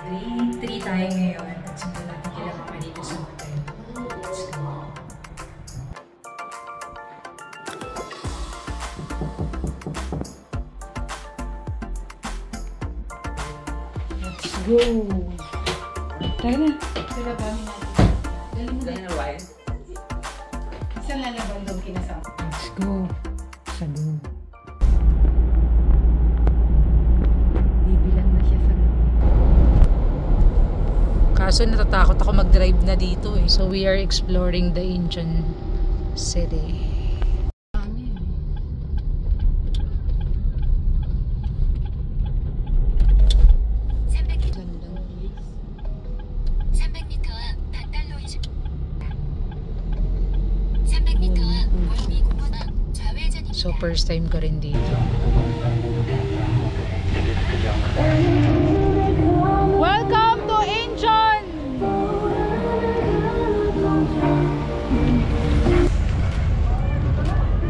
Day 3 tayo ngayon at simulan natin kailangan pa dito sa hotel. Let's go! Let's go! Tara na! Lalabanin natin. Dahil na wine? Isang lalaban doon kinasama. Let's go! Sa loob. Bibilang na siya sa loob. Kaso natatakot ako mag-drive na dito eh. So we are exploring the Incheon City. So first time ko rin dito. Welcome to Incheon!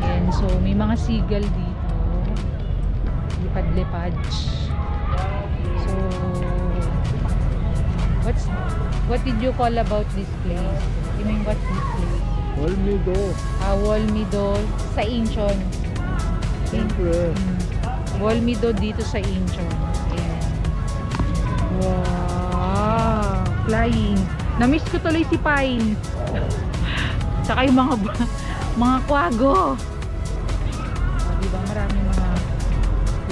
Ayan, so may mga seagull dito. Lipad-lipad. So what did you call about this place? You mean what's this place? 월미도. Wolmido sa Incheon. Siyempre. Wolmido dito sa Incheon. Ayan. Wow! Flying. Namiss ko tuloy si Pine. Tsaka yung mga kwago. Diba marami mga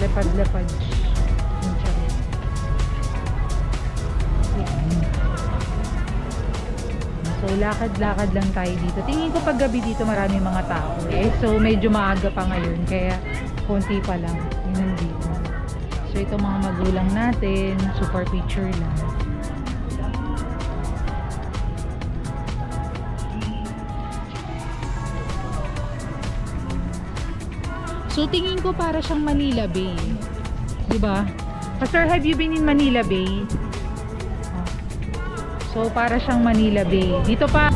lepad-lepad. So lakad-lakad lang tayo dito. Tingin ko pag gabi dito marami mga tao. Eh. So medyo maaga pa ngayon. Kaya konti pa lang. Yun nandito. So ito mga magulang natin. Super picture lang. So tingin ko para siyang Manila Bay. Diba? Pastor, have you been in Manila Bay? So para siyang Manila Bay. Dito pa.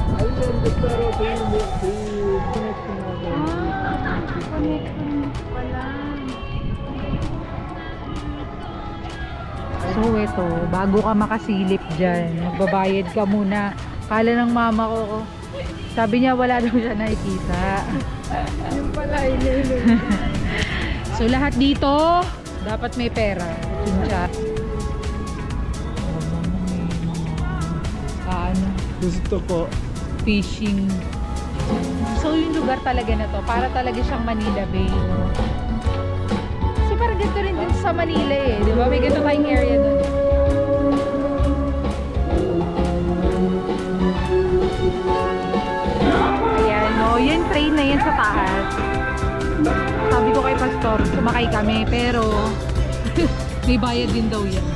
So ito, bago ka makasilip dyan, magbabayad ka muna. Kala ng mama ko, sabi niya wala daw siya nakikita. Yung pala, ililin. So lahat dito, dapat may pera. Kincha. Ano? Gusto ko. Fishing. So yung lugar talaga na to, para talaga siyang Manila Bay. So parang ganito rin din sa Manila eh. Di ba? May ganito tayong area dun. Ayan, no. Yung train na yan sa taas. Sabi ko kay Pastor, sumakay kami. Pero may bayad din daw yan.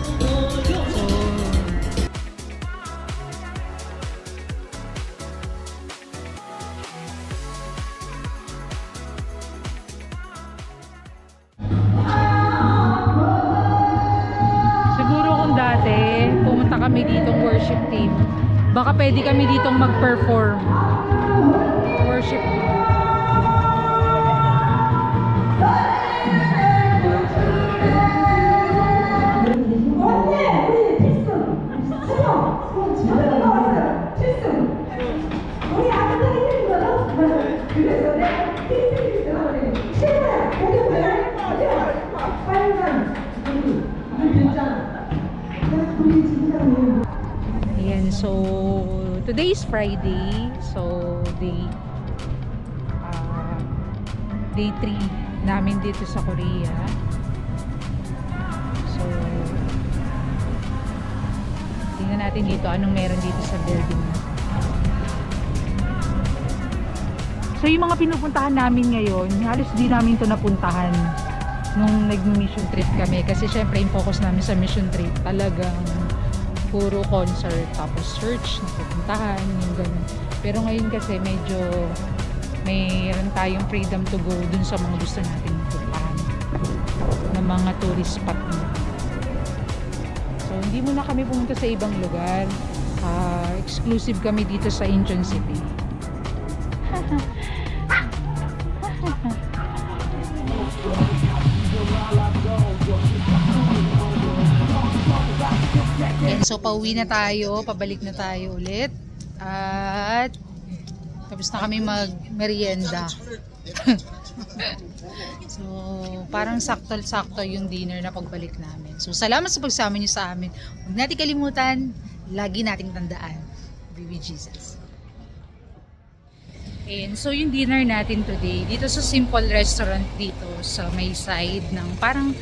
Kami ditong worship team. Baka pwede kami ditong mag-perform. Worship team. Ayan, so today is Friday, so day 3 namin dito sa Korea. So tingnan natin dito anong meron dito sa building. So yung mga pinupuntahan namin ngayon, halos di namin to napuntahan nung nag-mission trip kami, kasi syempre yung focus namin sa mission trip talagang puro concert, tapos church na pupuntahan, yung ganun. Pero ngayon kasi medyo mayroon tayong freedom to go dun sa mga gusto natin puntahan ng mga tourist spot na. So hindi muna kami pumunta sa ibang lugar, exclusive kami dito sa Incheon City. Ayan, so pauwi na tayo, pabalik na tayo ulit. At tapos na kami mag-merienda. So, parang sakto-sakto yung dinner na pagbalik namin. So, salamat sa pagsama niyo sa amin. Huwag natin kalimutan, lagi nating tandaan. Be with Jesus. And so, yung dinner natin today, dito sa Simple Restaurant dito sa may side ng parang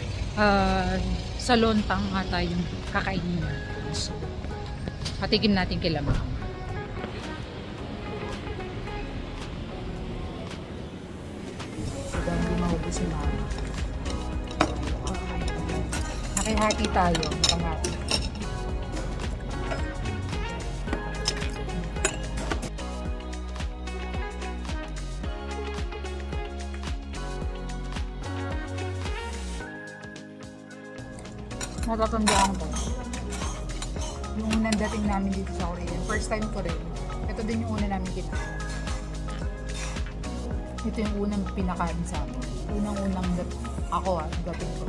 sa Lontang ata yung kakainin natin. So, patikim natin kila Mama. So, hindi mahubos si Mama. Nakihati tayo. Nakihati. Natatandaan ko yung unang dating namin dito sa Korea. First time ko rin. Ito din yung una namin kinain. Ito yung unang pinakain sa amin. Unang ako dating ko.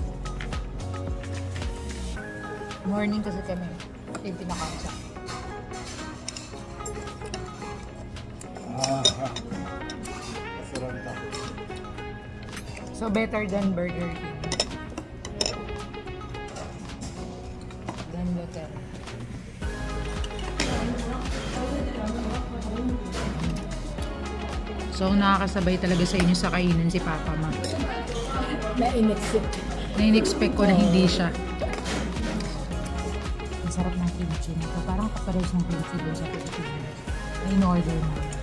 Morning kasi kami. Ito yung pinakain sa amin. So better than Burger King. So, nakakasabay talaga sa inyo sa kainan si Papa, Ma. Na-in-expect ko na hindi siya. Ang sarap ng kimchi nito. Parang kapares ng kimchi doon sa Pilipinas. Na in-order na.